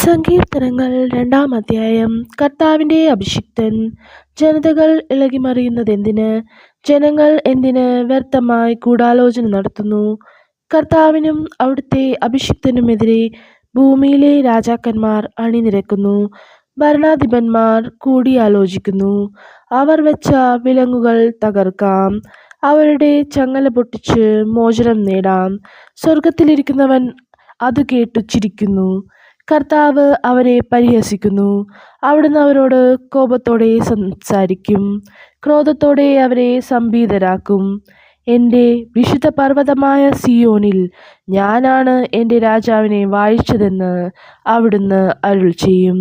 സങ്കീർത്തനങ്ങൾ 2-ാം അധ്യായം. കർത്താവിന്റെ അഭിഷിക്തൻ. ജനതകൾ ഇളകിമറിയുന്നതെന്തിന്? ജനങ്ങൾ എന്തിന് വ്യർത്ഥമായി ഗൂഢാലോചന നടത്തുന്നു? കർത്താവിനും അവിടുത്തെ അഭിഷിക്തനുമെതിരെ ഭൂമിയിലെ രാജാക്കന്മാർ അണിനിരക്കുന്നു. ഭരണാധിപന്മാർ കൂടിയാലോചിക്കുന്നു. അവർ വെച്ച വിലങ്ങുകൾ തകർക്കാം, അവരുടെ ചങ്ങല പൊട്ടിച്ച് മോചനം നേടാം. സ്വർഗ്ഗത്തിലിരിക്കുന്നവൻ അതു കേട്ടു ചിരിക്കുന്നു. കർത്താവ് അവരെ പരിഹസിക്കുന്നു. അവിടുന്ന് അവരോട് കോപത്തോടെ സംസാരിക്കും, ക്രോധത്തോടെ അവരെ സംഭീതരാക്കും. എൻ്റെ വിശുദ്ധ പർവ്വതമായ സിയോനിൽ ഞാനാണ് എൻ്റെ രാജാവിനെ വാഴിച്ചതെന്ന് അവിടുന്ന് അരുൾചെയ്യും.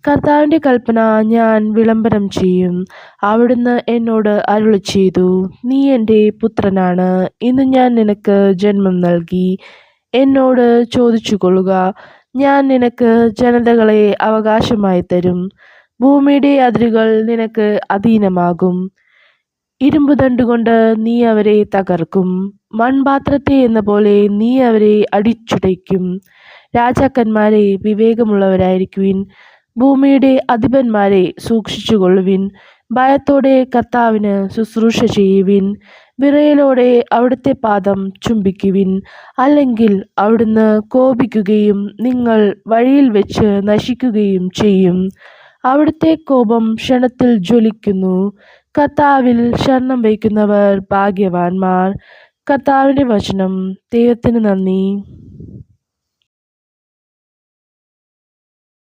കർത്താവിൻ്റെ കൽപ്പന ഞാൻ വിളംബരം ചെയ്യും. അവിടുന്ന് എന്നോട് അരുളിച്ചെയ്തു, നീ എൻ്റെ പുത്രനാണ്, ഇന്ന് ഞാൻ നിനക്ക് ജന്മം നൽകി. എന്നോട് ചോദിച്ചുകൊള്ളുക, ഞാൻ നിനക്ക് ജനതകളെ അവകാശമായി തരും. ഭൂമിയുടെ അതിരുകൾ നിനക്ക് അധീനമാകും. ഇരുമ്പുദണ്ഡുകൊണ്ട് നീ അവരെ തകർക്കും, മൺപാത്രത്തെ എന്ന പോലെ നീ അവരെ അടിച്ചുടയ്ക്കും. രാജാക്കന്മാരെ, വിവേകമുള്ളവരായിരിക്കുവിൻ. ഭൂമിയുടെ അധിപന്മാരെ, സൂക്ഷിച്ചുകൊള്ളുവിൻ. ഭയത്തോടെ കർത്താവിന് ശുശ്രൂഷ ചെയ്യുവിൻ. വിറയലോടെ അവിടുത്തെ പാദം ചുംബിക്കുവിൻ, അല്ലെങ്കിൽ അവിടുന്ന് കോപിക്കുകയും നിങ്ങൾ വഴിയിൽ വെച്ച് നശിക്കുകയും ചെയ്യും. അവിടുത്തെ കോപം ക്ഷണത്തിൽ ജ്വലിക്കുന്നു. കർത്താവിൽ ശരണം വയ്ക്കുന്നവർ ഭാഗ്യവാന്മാർ. കർത്താവിന്റെ വചനം. ദൈവത്തിന് നന്ദി.